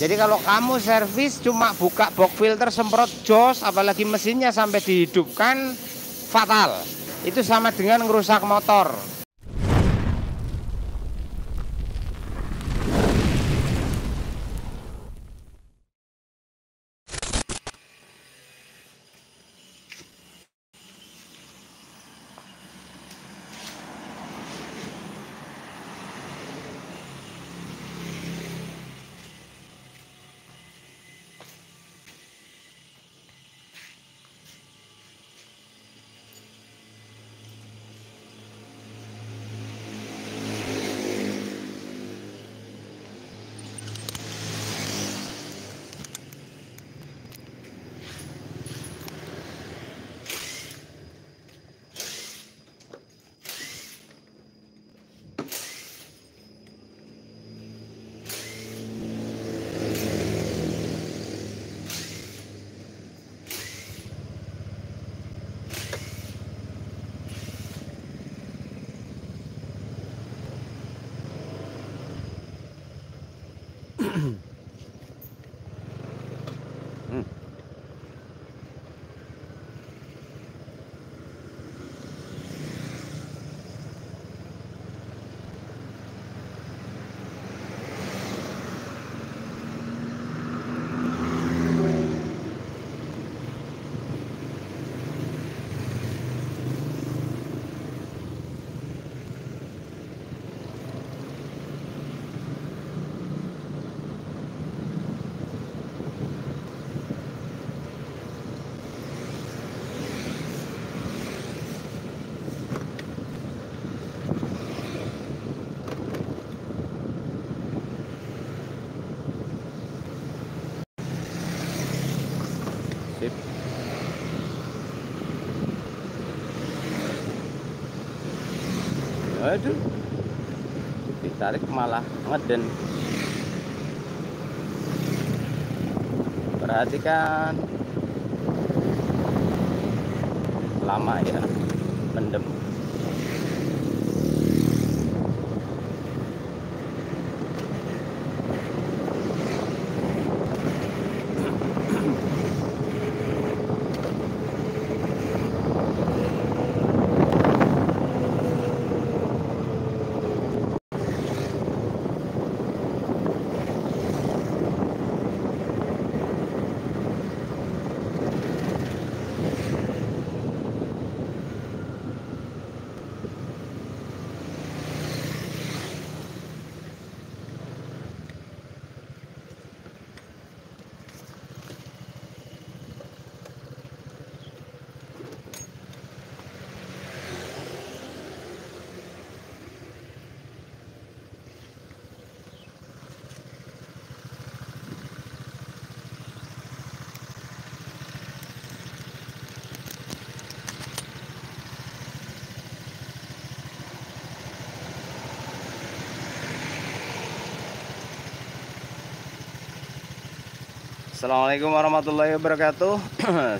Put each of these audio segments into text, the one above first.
Jadi kalau kamu servis cuma buka box filter, semprot jos, apalagi mesinnya sampai dihidupkan, fatal. Itu sama dengan ngerusak motor. Sip. Aduh, ditarik malah ngeden. Perhatikan, lama ya mendem. Assalamualaikum warahmatullahi wabarakatuh.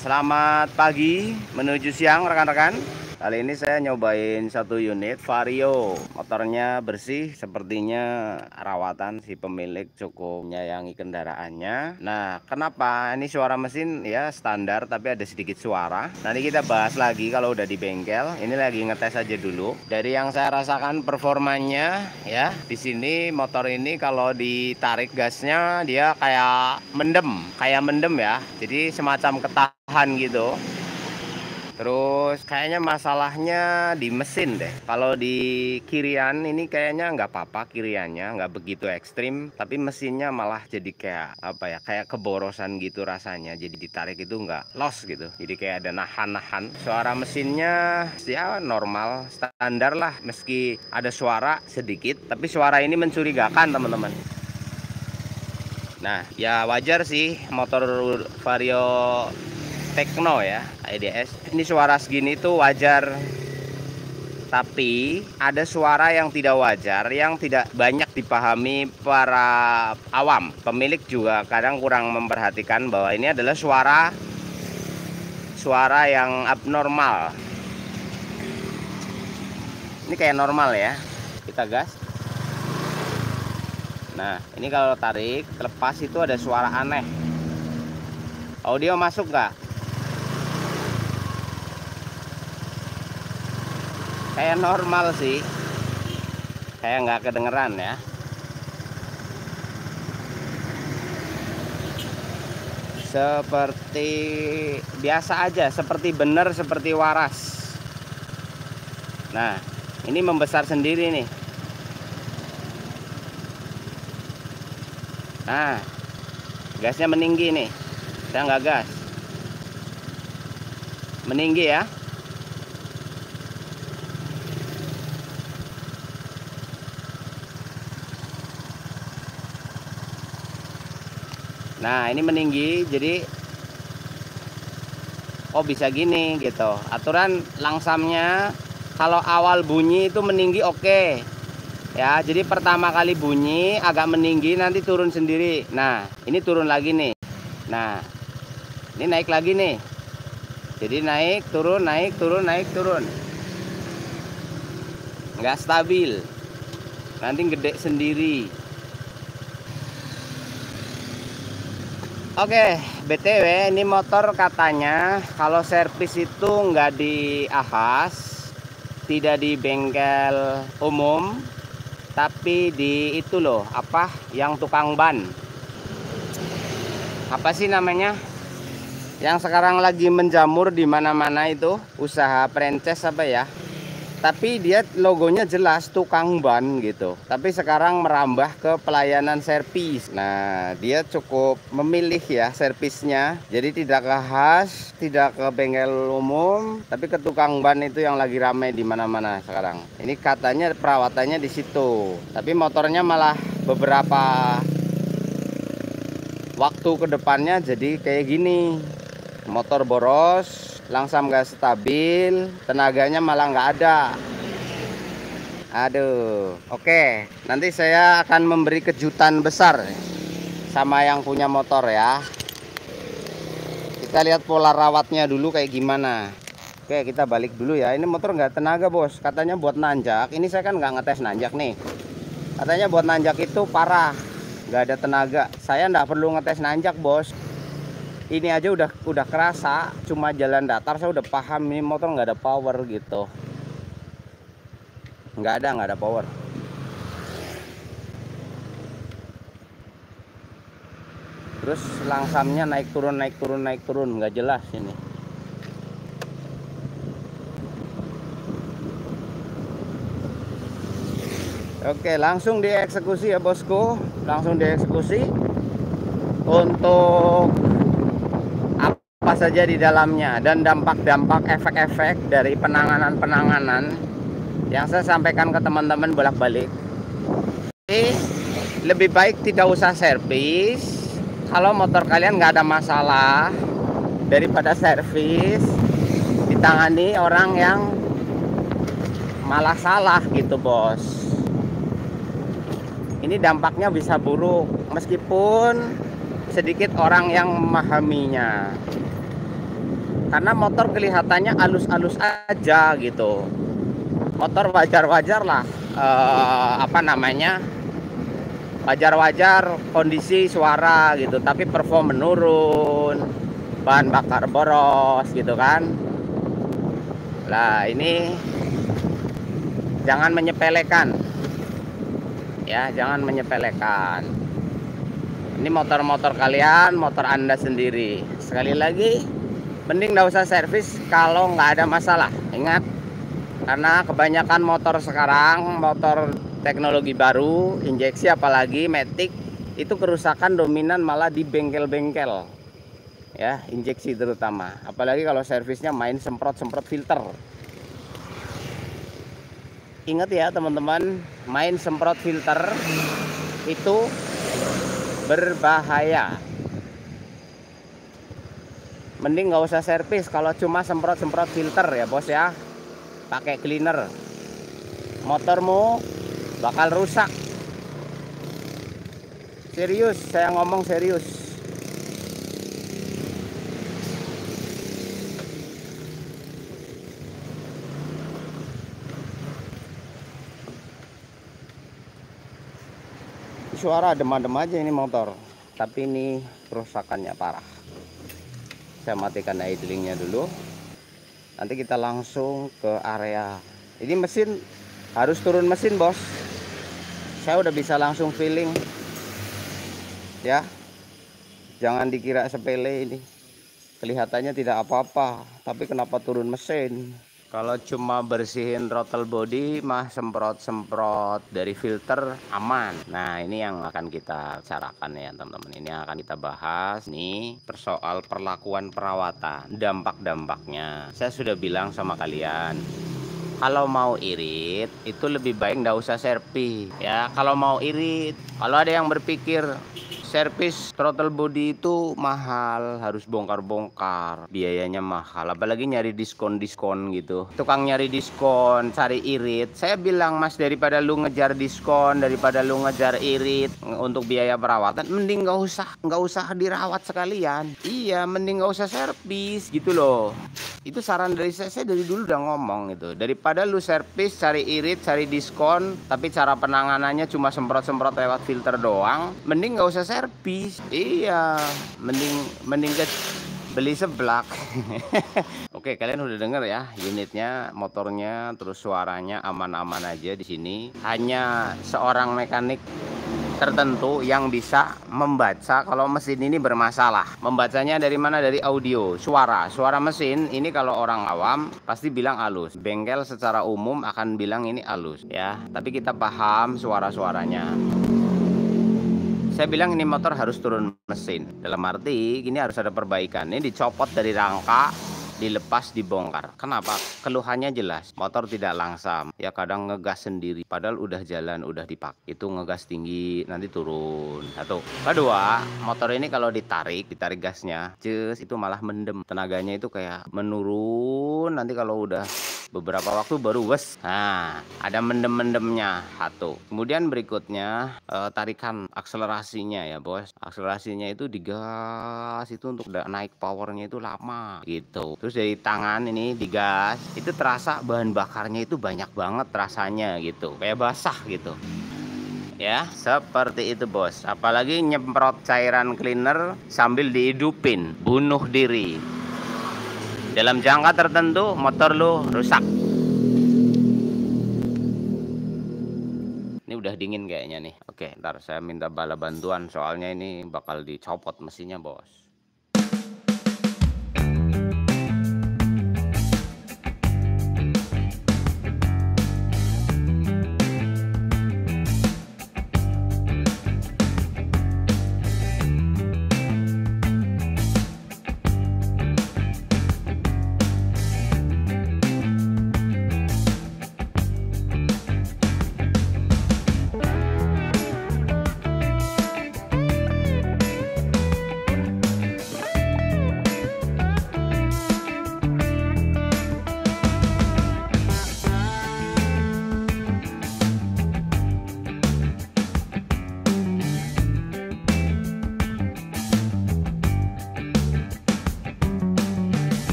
Selamat pagi menuju siang rekan-rekan. Kali ini saya nyobain satu unit Vario. Motornya bersih, sepertinya rawatan si pemilik cukup menyayangi kendaraannya. Nah, kenapa ini suara mesin ya standar tapi ada sedikit suara. Nanti kita bahas lagi kalau udah di bengkel. Ini lagi ngetes aja dulu. Dari yang saya rasakan performanya ya, di sini motor ini kalau ditarik gasnya dia kayak mendem ya. Jadi semacam ketahan gitu. Terus kayaknya masalahnya di mesin deh. Kalau di kirian ini kayaknya nggak apa-apa, kiriannya nggak begitu ekstrim, tapi mesinnya malah jadi kayak apa ya, kayak keborosan gitu rasanya. Jadi ditarik itu nggak los gitu. Jadi kayak ada nahan-nahan. Suara mesinnya ya normal, standar lah. Meski ada suara sedikit, tapi suara ini mencurigakan teman-teman. Nah ya wajar sih, motor Vario Tekno ya, IDS. Ini suara segini tuh wajar. Tapi ada suara yang tidak wajar, yang tidak banyak dipahami para awam. Pemilik juga kadang kurang memperhatikan bahwa ini adalah suara yang abnormal. Ini kayak normal ya. Kita gas. Nah, ini kalau tarik, lepas itu ada suara aneh. Audio masuk nggak? Kayak normal sih. Kayak nggak kedengeran ya. Seperti biasa aja, seperti bener, seperti waras. Nah, ini membesar sendiri nih. Nah, gasnya meninggi nih. Saya nggak gas. Meninggi ya. Nah, ini meninggi, jadi oh bisa gini gitu. Aturan langsamnya kalau awal bunyi itu meninggi oke. Ya, jadi pertama kali bunyi agak meninggi, nanti turun sendiri. Nah, ini turun lagi nih. Nah, ini naik lagi nih. Jadi naik, turun, naik, turun, naik, turun. Nggak stabil. Nanti gede sendiri. Oke, BTW ini motor katanya kalau servis itu nggak di Ahas, tidak di bengkel umum, tapi di itu loh, apa yang tukang ban. Apa sih namanya? Yang sekarang lagi menjamur di mana-mana itu, usaha franchise apa ya? Tapi dia logonya jelas tukang ban gitu. Tapi sekarang merambah ke pelayanan servis. Nah, dia cukup memilih ya servisnya. Jadi tidak ke khas, tidak ke bengkel umum, tapi ke tukang ban itu yang lagi ramai di mana-mana sekarang. Ini katanya perawatannya di situ. Tapi motornya malah beberapa waktu ke depannya jadi kayak gini. Motor boros, langsam gak stabil, tenaganya malah nggak ada. Aduh, oke, nanti saya akan memberi kejutan besar sama yang punya motor ya. Kita lihat pola rawatnya dulu kayak gimana. Oke, kita balik dulu ya. Ini motor nggak tenaga bos, katanya buat nanjak. Ini saya kan nggak ngetes nanjak nih. Katanya buat nanjak itu parah, nggak ada tenaga. Saya nggak perlu ngetes nanjak bos. Ini aja udah kerasa, cuma jalan datar saya udah paham ini motor nggak ada power gitu. Nggak ada power. Terus langsamnya naik turun naik turun naik turun, nggak jelas ini. Oke, langsung dieksekusi ya bosku, langsung dieksekusi untuk apa saja di dalamnya dan dampak-dampak efek-efek dari penanganan yang saya sampaikan ke teman-teman bolak-balik. Lebih baik tidak usah servis kalau motor kalian nggak ada masalah, daripada servis ditangani orang yang malah salah gitu bos. Ini dampaknya bisa buruk meskipun sedikit orang yang memahaminya, karena motor kelihatannya halus-halus aja gitu. Motor wajar-wajar lah, apa namanya, wajar-wajar kondisi suara gitu, tapi perform menurun, bahan bakar boros gitu kan. Lah ini jangan menyepelekan ya, jangan menyepelekan. Ini motor-motor kalian, motor anda sendiri. Sekali lagi, mending nggak usah servis kalau nggak ada masalah. Ingat, karena kebanyakan motor sekarang, motor teknologi baru, injeksi apalagi matic, itu kerusakan dominan malah di bengkel-bengkel ya, injeksi terutama. Apalagi kalau servisnya main semprot-semprot filter. Ingat ya teman-teman, main semprot filter itu berbahaya. Mending nggak usah servis kalau cuma semprot-semprot filter ya bos ya. Pakai cleaner, motormu bakal rusak. Serius, saya ngomong serius. suara adem-adem aja ini motor, tapi ini kerusakannya parah. Saya matikan idlingnya dulu, nanti kita langsung ke area. Ini mesin harus turun mesin bos, saya udah bisa langsung feeling ya. Jangan dikira sepele ini, kelihatannya tidak apa-apa, tapi kenapa turun mesin. Kalau cuma bersihin throttle body mah semprot-semprot dari filter aman. Nah ini yang akan kita bicarakan ya teman-teman. Ini akan kita bahas nih persoal perlakuan perawatan, dampak-dampaknya. Saya sudah bilang sama kalian, kalau mau irit itu lebih baik nggak usah servis ya. Kalau mau irit, kalau ada yang berpikir servis throttle body itu mahal, harus bongkar-bongkar, biayanya mahal, apalagi nyari diskon-diskon gitu. Tukang nyari diskon, cari irit. Saya bilang, Mas, daripada lu ngejar diskon, daripada lu ngejar irit untuk biaya perawatan, mending nggak usah dirawat sekalian. Iya, mending nggak usah servis gitu loh. Itu saran dari saya dari dulu udah ngomong gitu. Daripada lu servis, cari irit, cari diskon, tapi cara penanganannya cuma semprot-semprot lewat filter doang, mending nggak usah servis. Iya, mending beli seblak. Oke, kalian udah denger ya unitnya, motornya, terus suaranya aman-aman aja di sini. Hanya seorang mekanik tertentu yang bisa membaca kalau mesin ini bermasalah. Membacanya dari mana? Dari audio, suara mesin ini. Kalau orang awam pasti bilang halus, bengkel secara umum akan bilang ini halus ya, tapi kita paham suara-suaranya. Saya bilang ini motor harus turun mesin, dalam arti gini, harus ada perbaikan. Ini dicopot dari rangka, dilepas, dibongkar. Kenapa? Keluhannya jelas, motor tidak langsam ya, kadang ngegas sendiri padahal udah jalan, udah dipakai. Itu ngegas tinggi, nanti turun. Satu. Kedua, motor ini kalau ditarik gasnya cus, itu malah mendem, tenaganya itu kayak menurun. Nanti kalau udah beberapa waktu baru wes, nah ada mendem-mendemnya. Satu. Kemudian berikutnya tarikan akselerasinya ya bos. Akselerasinya itu digas, itu untuk naik powernya itu lama gitu. Terus dari tangan ini digas, itu terasa bahan bakarnya itu banyak banget rasanya gitu, kayak basah gitu ya, seperti itu bos. Apalagi nyemprot cairan cleaner sambil dihidupin, bunuh diri. Dalam jangka tertentu motor lu rusak. Ini udah dingin kayaknya nih. Oke, ntar saya minta bala bantuan, soalnya ini bakal dicopot mesinnya bos.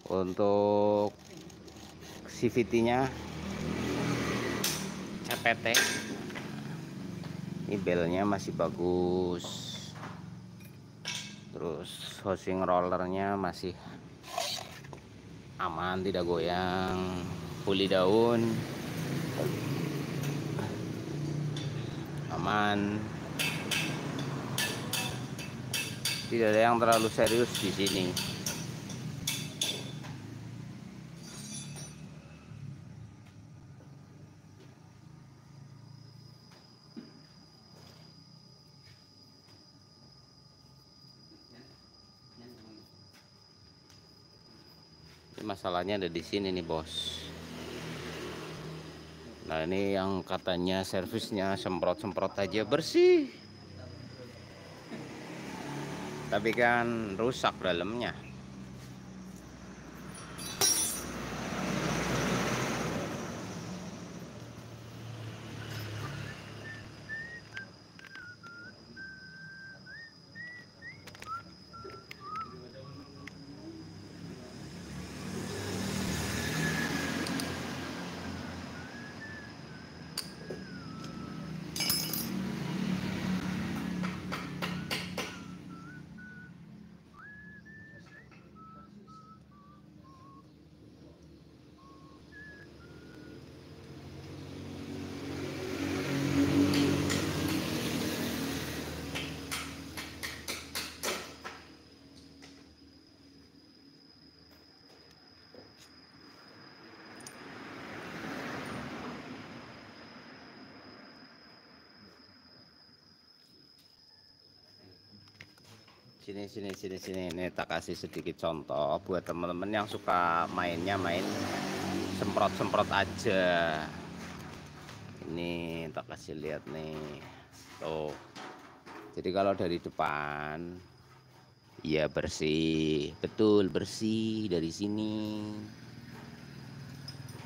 Untuk CVT-nya CPT, ini belnya masih bagus, terus housing rollernya masih aman, tidak goyang, puli daun aman, tidak ada yang terlalu serius di sini. Masalahnya ada di sini nih bos. Nah ini yang katanya servisnya semprot-semprot aja bersih, tapi kan rusak dalamnya. Sini. Nih tak kasih sedikit contoh buat teman-teman yang suka main semprot aja. Ini tak kasih lihat nih. Tuh. Jadi kalau dari depan ya bersih, betul bersih dari sini.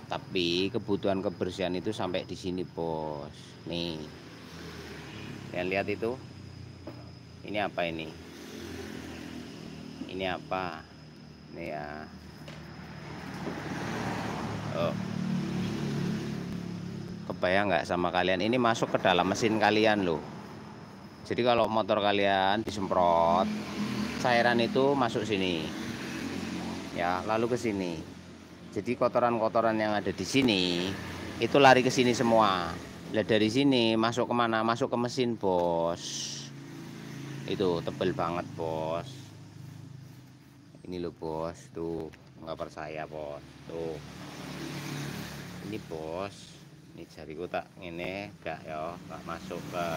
Tapi kebutuhan kebersihan itu sampai di sini, Bos. Nih. Yang lihat itu. Ini apa ini? Ini apa? Ini ya. Oh. Kebayang nggak sama kalian? Ini masuk ke dalam mesin kalian loh. Jadi kalau motor kalian disemprot, cairan itu masuk sini. Ya, lalu ke sini. Jadi kotoran-kotoran yang ada di sini itu lari ke sini semua. Lihat dari sini masuk kemana? Masuk ke mesin, Bos. Itu tebel banget, Bos. Ini loh, Bos. Tuh, nggak percaya, Bos. Tuh. Ini, Bos. Ini jariku tak ini enggak ya, enggak masuk ke.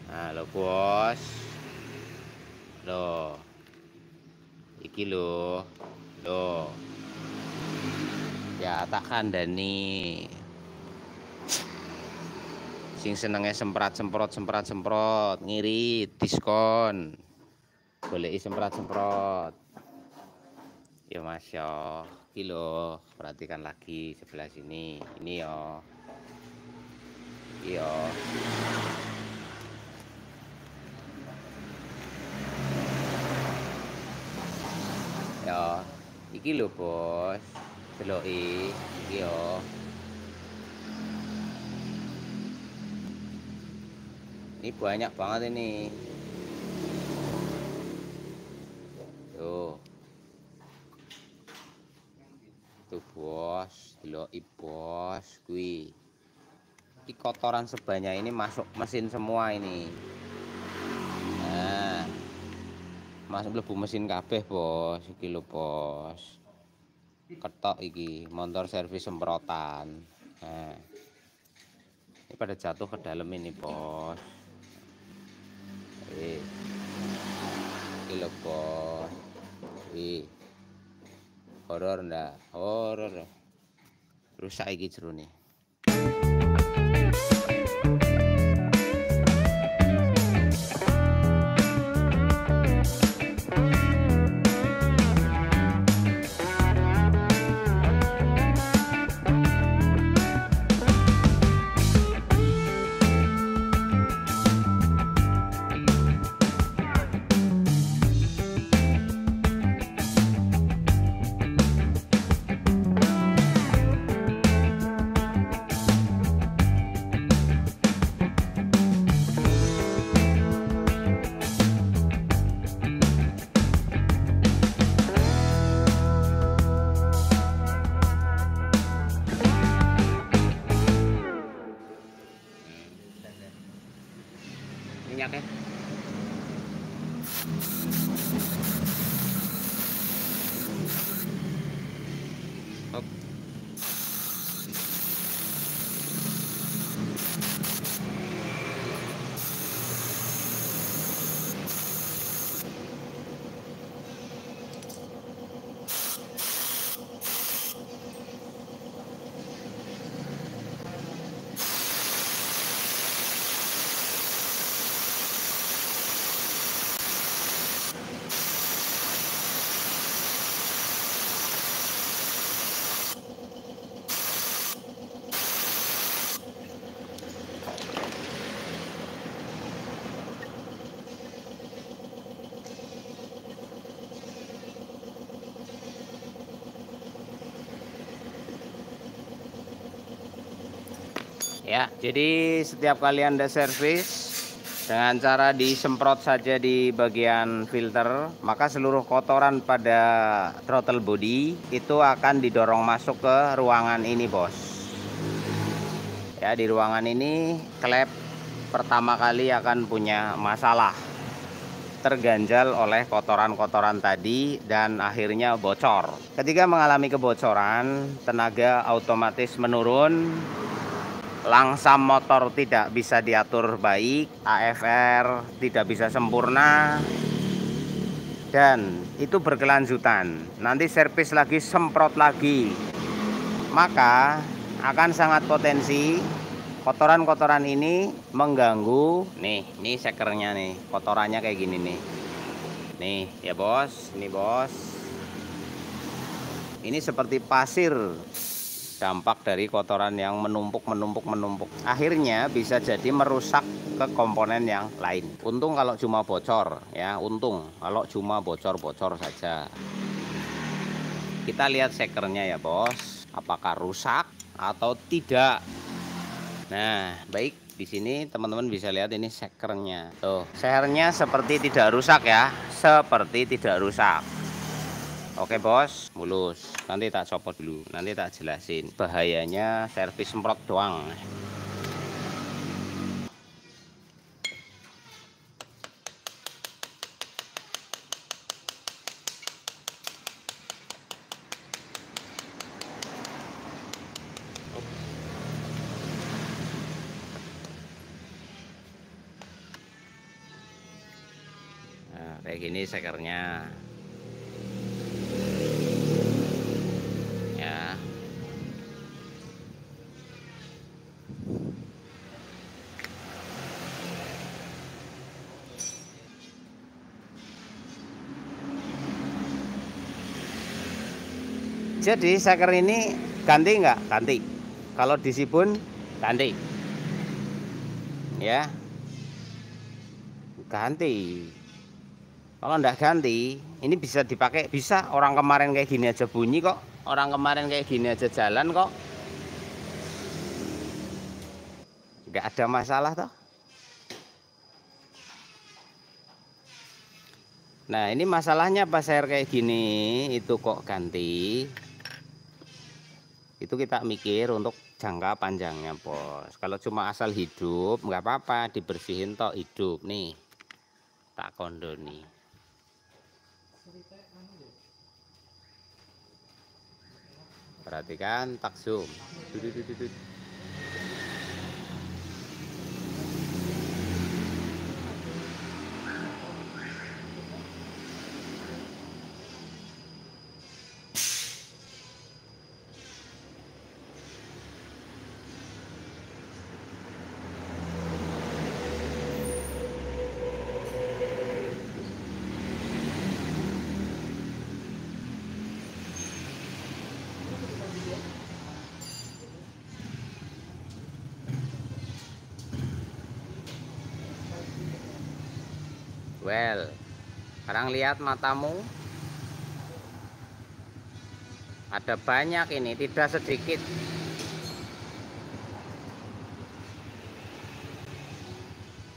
Nah, lo, Bos. Loh. Iki loh. Loh. Ya tak kandani. Sing senenge semprot, ngirit, diskon. Boleh semprot. Ya Mas yo, kilo perhatikan lagi sebelah sini. Ini yo. Iya. Ya, iki lho, Bos. Deloki, iki yo. Ini banyak banget ini. Tuh. Tuh, Bos, deloki, Bos, kuwi. Di kotoran sebanyak ini masuk mesin semua ini. Nah, masuk mlebu mesin kabeh, Bos. Iki lho, Bos. Ketok iki, motor servis semprotan. Nah. Ini pada jatuh ke dalam ini, Bos. Iki lho, Bos. Horor ndak? Horor. Rusak iki jerone. Minyaknya hop. Ya, jadi setiap kali Anda servis dengan cara disemprot saja di bagian filter, maka seluruh kotoran pada throttle body itu akan didorong masuk ke ruangan ini, Bos. Ya, di ruangan ini klep pertama kali akan punya masalah, terganjal oleh kotoran-kotoran tadi dan akhirnya bocor. Ketika mengalami kebocoran, tenaga otomatis menurun langsam motor tidak bisa diatur baik, AFR tidak bisa sempurna, dan itu berkelanjutan. Nanti servis lagi, semprot lagi, maka akan sangat potensi kotoran-kotoran ini mengganggu. Nih, ini sekernya nih, kotorannya kayak gini nih. Nih ya bos, ini bos. Ini seperti pasir, dampak dari kotoran yang menumpuk. Akhirnya bisa jadi merusak ke komponen yang lain. Untung kalau cuma bocor ya, untung kalau cuma bocor-bocor saja. Kita lihat sekernya ya bos, apakah rusak atau tidak. Nah, baik, di sini teman-teman bisa lihat ini sekernya. Tuh, sehernya seperti tidak rusak ya, seperti tidak rusak. Oke bos, mulus. Nanti tak copot dulu, nanti tak jelasin bahayanya servis semprot doang. Nah, kayak gini sekernya ya. Jadi seker ini ganti nggak? Ganti. Kalau disibun ganti ya, ganti. Kalau nggak ganti, ini bisa dipakai, bisa. Orang kemarin kayak gini aja bunyi kok, orang kemarin kayak gini aja jalan kok, nggak ada masalah toh. Nah ini masalahnya pas air kayak gini itu kok ganti. Itu kita mikir untuk jangka panjangnya bos. Kalau cuma asal hidup nggak apa-apa, dibersihin toh hidup. Nih tak kondoni. Perhatikan, tak zoom. Well, sekarang lihat matamu. Ada banyak ini, tidak sedikit.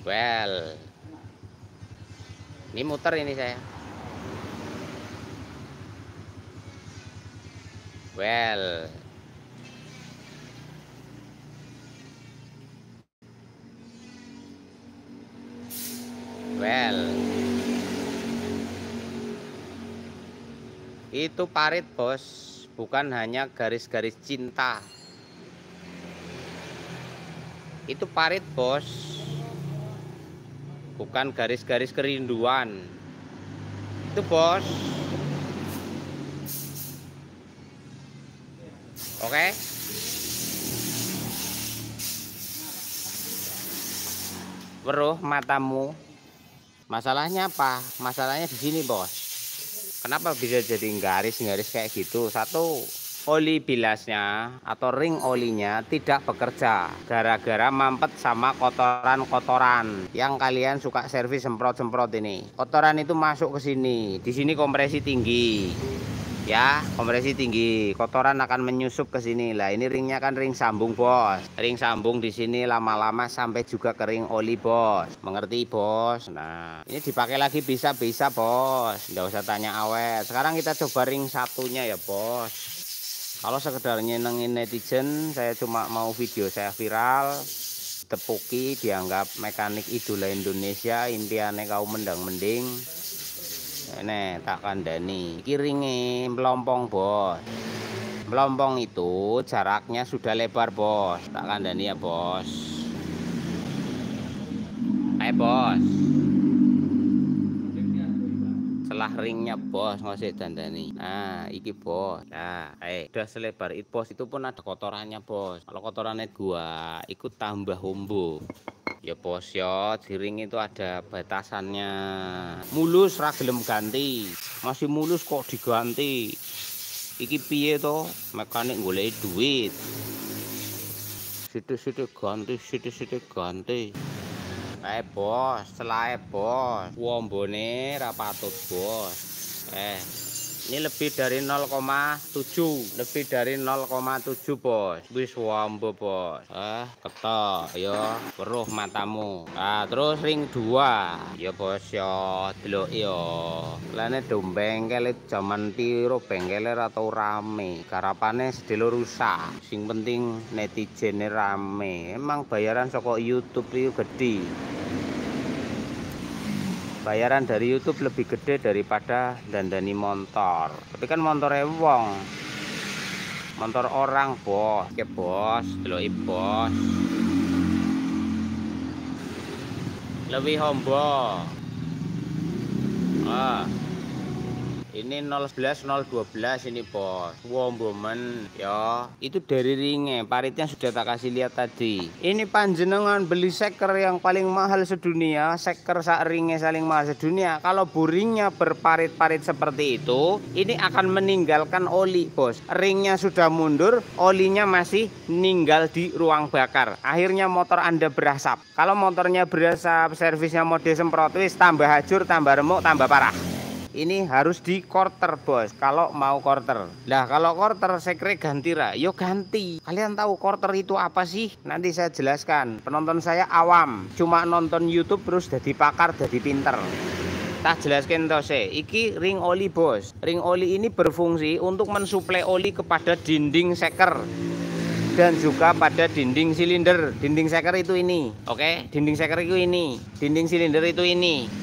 Well, ini muter ini saya. Well, itu parit bos, bukan hanya garis-garis cinta. Itu parit bos, bukan garis-garis kerinduan. Itu bos. Oke. Weruh matamu. Masalahnya apa? Masalahnya di sini bos. Kenapa bisa jadi garis-garis kayak gitu? Satu, oli bilasnya atau ring olinya tidak bekerja gara-gara mampet sama kotoran-kotoran yang kalian suka servis semprot-semprot ini. Kotoran itu masuk ke sini. Di sini kompresi tinggi. Ya, kompresi tinggi, kotoran akan menyusup ke sini. Lah, ini ringnya kan ring sambung, bos. Ring sambung di sini lama-lama sampai juga ke ring oli, bos. Mengerti, bos? Nah, ini dipakai lagi bisa-bisa, bos. Nggak usah tanya awet. Sekarang kita coba ring satunya ya, bos. Kalau sekedar nyenengin netizen, saya cuma mau video saya viral. Tepuki dianggap mekanik idola Indonesia, impiannya kaum mendang-mending. Ini tak kandani, kiringe melompong bos, melompong itu jaraknya sudah lebar bos. Tak kandani ya bos. Ayo bos. Selah ringnya bos ngasih dandani. Nah iki bos. Nah udah selebar itu bos. Itu pun ada kotorannya bos. Kalau kotorannya gua ikut tambah hombo ya bos ya. Di ring itu ada batasannya. Mulus ra gelem ganti. Masih mulus kok diganti. Iki piye to? Mekanik golek duit. Situ-situ ganti, situ-situ ganti. Bos, selae bos. Wombone ra patut bos. Ini lebih dari 0,7, lebih dari 0,7 bos. Wis wombo bos. Ketok ya, weruh matamu. Nah, terus ring 2. Ya bos ya, delok ya. Lene dom bengkel jaman piro bengkele ra tau rame. Garapane sedelo rusak. Sing penting netizen rame. Emang bayaran saka YouTube itu gede. Bayaran dari YouTube lebih gede daripada dandani motor. Tapi kan motornya wong, motor orang bos. Oke bos, deloki bos. Lebih hombo. Ini 011 012 ini bos. Wombomen ya. Itu dari ringnya, paritnya sudah tak kasih lihat tadi. Ini panjenengan beli seker yang paling mahal sedunia, seker sak ringnya saling mahal sedunia. Kalau buringnya berparit-parit seperti itu, ini akan meninggalkan oli bos. Ringnya sudah mundur, olinya masih ninggal di ruang bakar. Akhirnya motor Anda berasap. Kalau motornya berasap, servisnya mode semprot, wis tambah hajur, tambah remuk, tambah parah. Ini harus di quarter bos kalau mau quarter. Nah kalau quarter sekre ganti ra, yo ganti. Kalian tahu quarter itu apa sih? Nanti saya jelaskan. Penonton saya awam, cuma nonton YouTube terus jadi pakar, jadi pinter. Tak jelaskan tose. Iki ring oli bos. Ring oli ini berfungsi untuk mensuplai oli kepada dinding seker dan juga pada dinding silinder. Dinding seker itu ini, oke? Dinding seker itu ini, dinding silinder itu ini.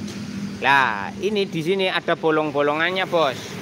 Nah, ini di sini ada bolong-bolongannya, bos.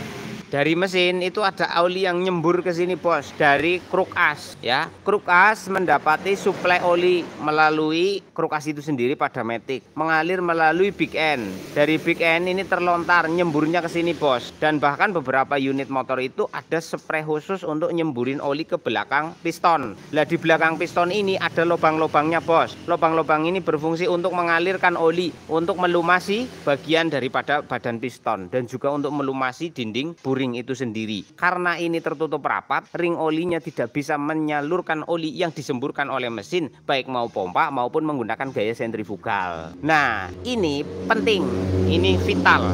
Dari mesin itu ada oli yang nyembur ke sini, bos. Dari kruk as, ya. Kruk as mendapati suplai oli melalui kruk as itu sendiri pada matic, mengalir melalui big end. Dari big end ini terlontar nyemburnya ke sini, bos. Dan bahkan beberapa unit motor itu ada spray khusus untuk nyemburin oli ke belakang piston. Lah di belakang piston ini ada lubang-lubangnya, bos. Lubang-lubang ini berfungsi untuk mengalirkan oli, untuk melumasi bagian daripada badan piston dan juga untuk melumasi dinding ring itu sendiri. Karena ini tertutup rapat, ring olinya tidak bisa menyalurkan oli yang disemburkan oleh mesin, baik mau pompa maupun menggunakan gaya sentrifugal. Nah, ini penting, ini vital.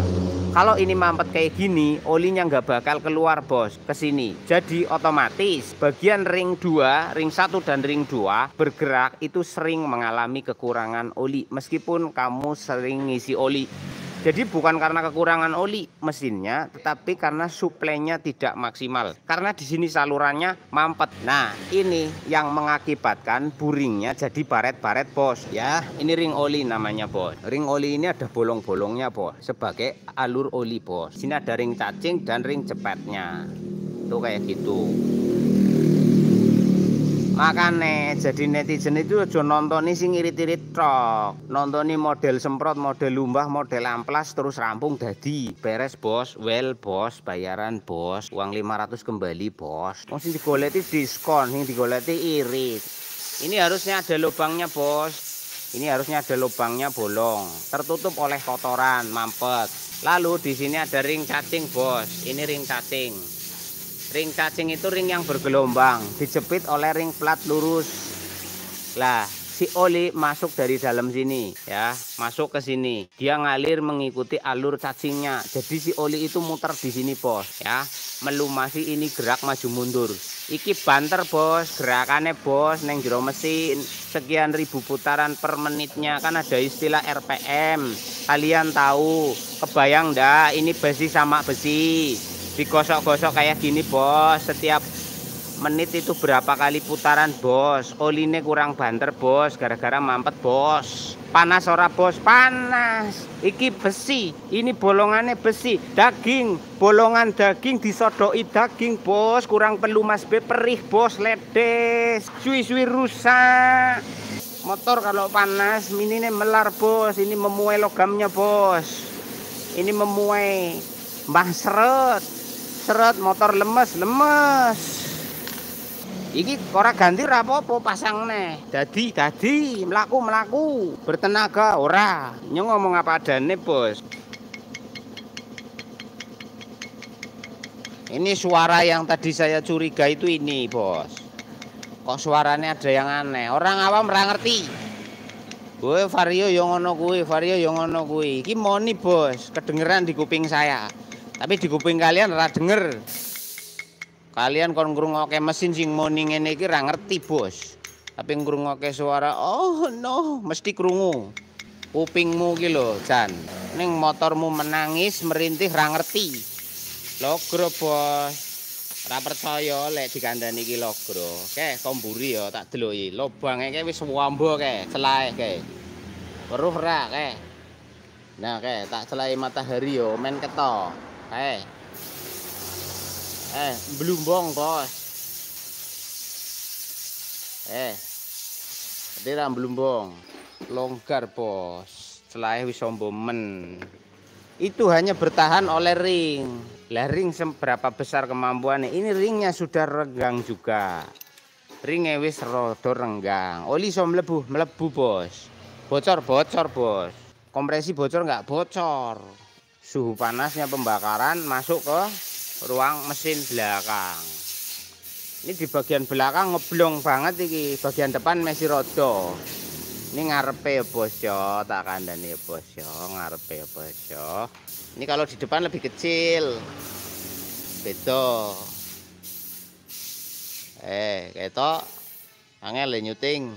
Kalau ini mampet kayak gini, olinya nggak bakal keluar bos ke sini. Jadi otomatis bagian ring 2, ring 1 dan ring 2 bergerak itu sering mengalami kekurangan oli meskipun kamu sering ngisi oli. Jadi bukan karena kekurangan oli mesinnya, tetapi karena suplainya tidak maksimal. Karena di sini salurannya mampet. Nah, ini yang mengakibatkan buringnya jadi baret-baret, bos. Ya, ini ring oli namanya, bos. Ring oli ini ada bolong-bolongnya, bos, sebagai alur oli, bos. Di sini ada ring cacing dan ring cepetnya. Tuh kayak gitu. Makanya jadi netizen itu aja nontoni sing irit-irit trok, nontoni model semprot, model lumbah, model amplas terus rampung dadi beres bos. Well bos, bayaran bos, uang 500 kembali bos. Mau sing digoleti diskon, sing digoleti irit. Ini harusnya ada lubangnya bos. Ini harusnya ada lubangnya bolong, tertutup oleh kotoran, mampet. Lalu di sini ada ring cacing bos. Ini ring cacing. Ring cacing itu ring yang bergelombang, dijepit oleh ring plat lurus. Lah, si oli masuk dari dalam sini, ya, masuk ke sini. Dia ngalir mengikuti alur cacingnya. Jadi si oli itu muter di sini, bos, ya, melumasi ini gerak maju mundur. Iki banter, bos, gerakannya bos, neng jero mesin. Sekian ribu putaran per menitnya, kan ada istilah RPM. Kalian tahu, kebayang ndak? Ini besi sama besi. Digosok-gosok kayak gini bos, setiap menit itu berapa kali putaran bos. Oline kurang banter bos, gara-gara mampet bos. Panas ora bos? Panas. Iki besi, ini bolongannya besi. Daging, bolongan daging disodoki daging bos. Kurang pelumas be perih bos, ledes. Suwi-suwi rusak. Motor kalau panas ini melar bos. Ini memuai logamnya bos. Ini memuai. Mbah seret motor lemes. Iki ora ganti ora apa-apa pasang neh. Dadi melaku bertenaga ora. Nyong ngomong apa adane, Bos. Ini suara yang tadi saya curiga itu ini, Bos. Kok suaranya ada yang aneh. Orang awam ora ngerti. Gue Vario yo ngono kuwi, Iki moni, Bos. Kedengeran di kuping saya. Tapi di kuping kalian ora denger. Kalian kon ngrungokke mesin sing moni ngene iki ra ngerti, Bos. Tapi ngrungokke suara, oh no, mesti krungu. Kupingmu iki lho, Jan. Ning motormu menangis, merintih ra ngerti. Logro, Bos. Ra percaya lek dikandani iki logro. Keh, komburi ya tak deloki. Lobange ke wis wamba ke, celahe ke. Weruh ra ke. Nah, ke tak celahi matahari yo men ketok. Belumbong bos. Tadi belumbong. Longgar bos. Selain wis men. Itu hanya bertahan oleh ring. Lah ring seberapa besar kemampuannya? Ini ringnya sudah renggang juga. Ringnya wis rada renggang. Oli iso mlebu bos. Bocor bos. Kompresi bocor nggak bocor. Suhu panasnya pembakaran masuk ke ruang mesin belakang. Ini di bagian belakang ngeblong banget iki. Bagian depan masih rodo. Ini ngarepe ya bos yo, tak kandani ya bos yo, ngarepe ya bos yo. Ini kalau di depan lebih kecil. Beda. Ketok. Angel nyuting.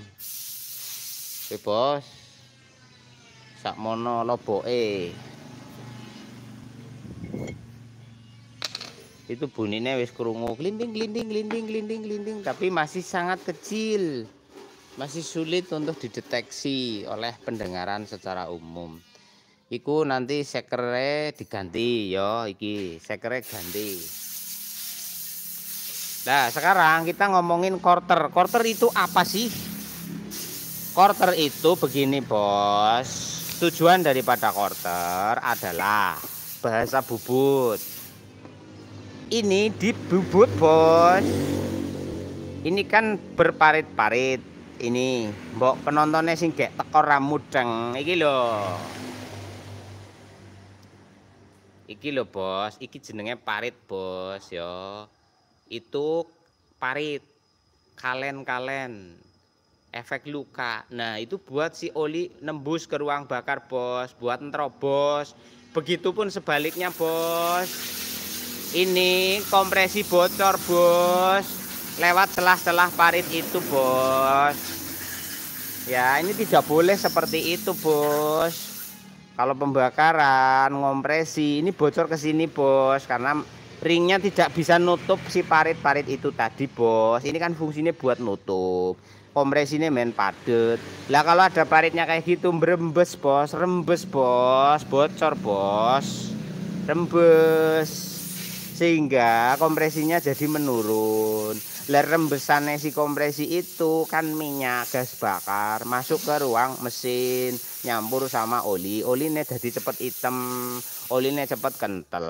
Bos. Sakmono loboke. Itu bunyinya wis krungu glinding, tapi masih sangat kecil, masih sulit untuk dideteksi oleh pendengaran secara umum. Iku nanti sekere diganti yo, iki sekere ganti. Nah sekarang kita ngomongin quarter. Quarter itu apa sih? Quarter itu begini bos. Tujuan daripada quarter adalah bahasa bubut. Ini dibubut bos. Ini kan berparit-parit. Ini mbok penontonnya sing gek teko ra mudeng. Iki lho bos. Iki jenenge parit bos yo. Itu parit kalen-kalen. Efek luka. Nah itu buat si oli nembus ke ruang bakar bos. Buat nerobos. Begitupun sebaliknya bos. Ini kompresi bocor bos, lewat celah-celah parit itu bos. Ya ini tidak boleh seperti itu bos. Kalau pembakaran kompresi ini bocor ke sini bos, karena ringnya tidak bisa nutup si parit-parit itu tadi bos. Ini kan fungsinya buat nutup. Kompresinya main padet. Lah kalau ada paritnya kayak gitu rembes bos, bocor bos, rembes. Sehingga kompresinya jadi menurun. Lah rembesannya si kompresi itu kan minyak gas bakar masuk ke ruang mesin, nyampur sama oli. Olinya jadi cepet hitam, olinya cepet kental.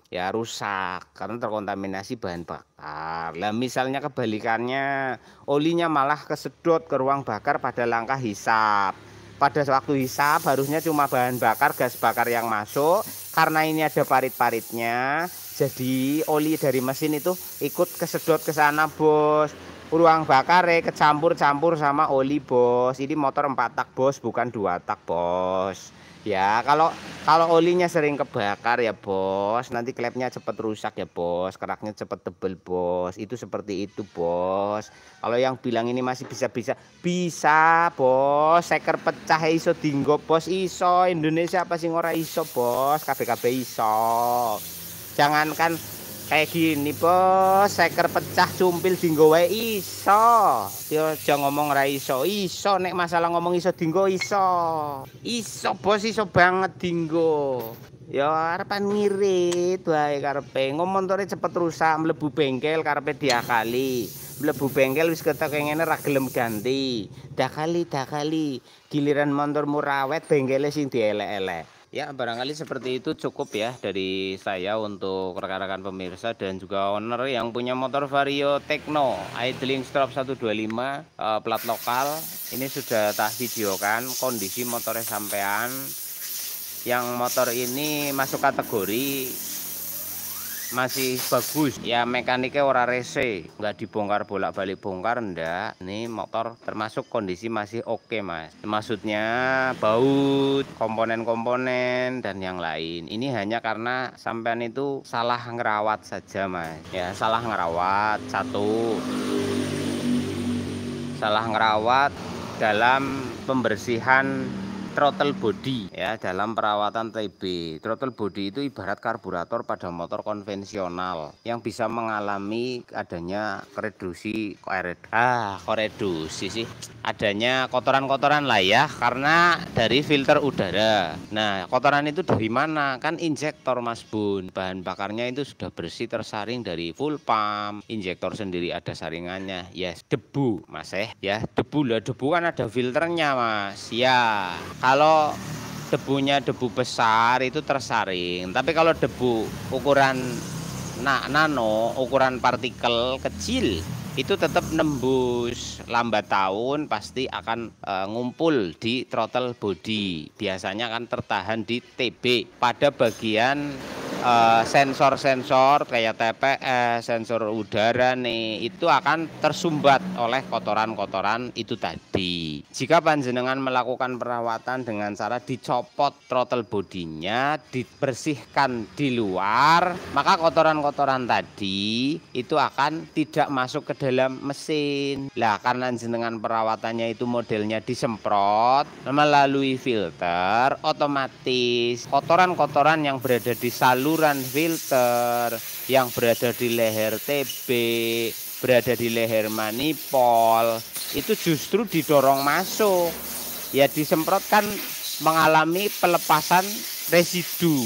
Ya rusak karena terkontaminasi bahan bakar. Lah misalnya kebalikannya, olinya malah kesedot ke ruang bakar pada langkah hisap. Pada waktu hisap harusnya cuma bahan bakar, gas bakar yang masuk. Karena ini ada parit-paritnya, jadi oli dari mesin itu ikut kesedot ke sana bos. Ruang bakar kecampur-campur sama oli bos. Ini motor 4 tak bos, bukan 2 tak bos. Ya kalau olinya sering kebakar ya bos, nanti klepnya cepet rusak ya bos, keraknya cepet tebel bos. Itu seperti itu bos. Kalau yang bilang ini masih bisa bos. Seker pecah iso dinggo bos, iso. Indonesia apa sih ora iso bos, kabeh iso. Jangankan Kayak gini bos, seker pecah cumpil dinggo wae iso. Dia aja ngomong ra iso. Iso nek masalah ngomong iso dinggo iso. Iso bos, iso banget dinggo. Ya arepan ngirit wae karepe. Montore cepet rusak, mlebu bengkel karepe diakali. Mlebu bengkel wis ketok ngene ra gelem ganti. Dakali. Giliran motormu rawet bengkele sing dielek-elek. Ya, barangkali seperti itu cukup ya dari saya untuk rekan-rekan pemirsa dan juga owner yang punya motor Vario Tekno idling stroke 125 plat lokal. Ini sudah tak videokan kondisi motornya sampean. Yang motor ini masuk kategori masih bagus ya, mekaniknya ora rese, nggak dibongkar bolak-balik bongkar, ndak. Ini motor termasuk kondisi masih oke mas, maksudnya baut, komponen-komponen dan yang lain. Ini hanya karena sampean itu salah ngerawat saja mas ya, salah ngerawat salah ngerawat dalam pembersihan throttle body ya, dalam perawatan TB. Throttle body itu ibarat karburator pada motor konvensional yang bisa mengalami adanya adanya kotoran-kotoran lah ya, karena dari filter udara. Nah, kotoran itu dari mana? Kan injektor mas bun, bahan bakarnya itu sudah bersih tersaring dari full pump, injektor sendiri ada saringannya. Yes, debu mas ya, debu lah, debu kan ada filternya mas ya. Kalau debunya debu besar itu tersaring, tapi kalau debu ukuran nano, ukuran partikel kecil itu tetap nembus, lambat tahun pasti akan ngumpul di throttle body. Biasanya akan tertahan di TB pada bagian sensor-sensor kayak TPS, sensor udara nih, itu akan tersumbat oleh kotoran-kotoran itu tadi. Jika panjenengan melakukan perawatan dengan cara dicopot throttle bodinya, dibersihkan di luar, maka kotoran-kotoran tadi itu akan tidak masuk ke dalam mesin. Lah karena jenengan perawatannya itu modelnya disemprot melalui filter, otomatis kotoran-kotoran yang berada di saluran filter, yang berada di leher TB, berada di leher manipol, itu justru didorong masuk. Ya disemprotkan mengalami pelepasan residu.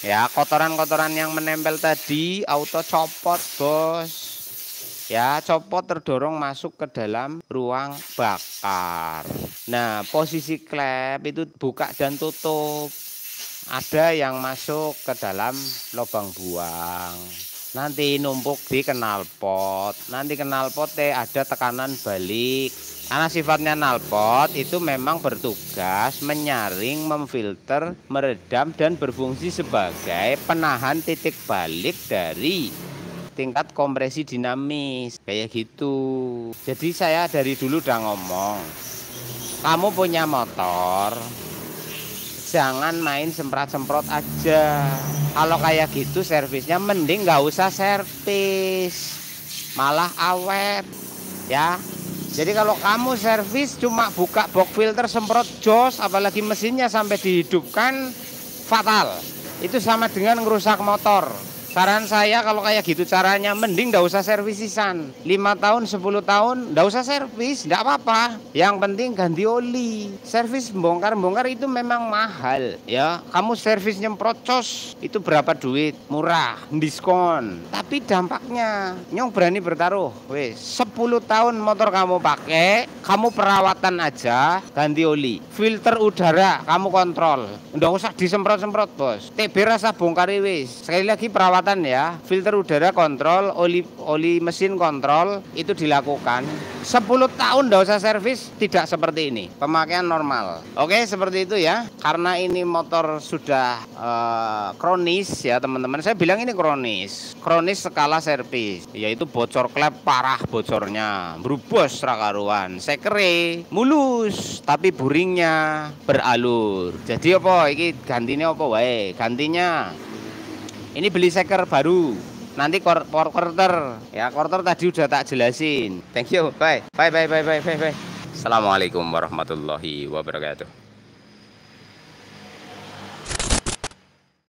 Ya, kotoran-kotoran yang menempel tadi auto copot, bos. Ya, copot terdorong masuk ke dalam ruang bakar. Nah, posisi klep itu buka dan tutup. Ada yang masuk ke dalam lubang buang, nanti numpuk di knalpot. Nanti knalpotnya ada tekanan balik, karena sifatnya knalpot itu memang bertugas menyaring, memfilter, meredam dan berfungsi sebagai penahan titik balik dari tingkat kompresi dinamis kayak gitu. Jadi saya dari dulu udah ngomong, kamu punya motor jangan main semprot-semprot aja. Kalau kayak gitu servisnya mending nggak usah servis, malah awet ya. Jadi kalau kamu servis cuma buka box filter semprot jos, apalagi mesinnya sampai dihidupkan, fatal. Itu sama dengan ngerusak motor. Saran saya kalau kayak gitu caranya, mending nggak usah servisisan. 5 tahun 10 tahun nggak usah servis, nggak apa-apa. Yang penting ganti oli. Servis bongkar-bongkar itu memang mahal ya. Kamu servis nyemprot cos itu berapa duit? Murah, diskon. Tapi dampaknya nyong berani bertaruh, wes 10 tahun motor kamu pakai, kamu perawatan aja, ganti oli, filter udara kamu kontrol, nggak usah disemprot-semprot bos. TB rasa bongkar wis. Sekali lagi perawatan ya, filter udara kontrol, oli mesin kontrol, itu dilakukan 10 tahun nggak usah servis. Tidak seperti ini, pemakaian normal. Oke, seperti itu ya. Karena ini motor sudah kronis ya teman-teman, saya bilang ini kronis skala servis, yaitu bocor klep parah, bocornya berubos rakaruan, sekere mulus tapi buringnya beralur. Jadi apa ini gantinya apa wae? Gantinya ini beli seker baru, nanti quarter ya, quarter tadi udah tak jelasin. Thank you, bye. Assalamualaikum warahmatullahi wabarakatuh.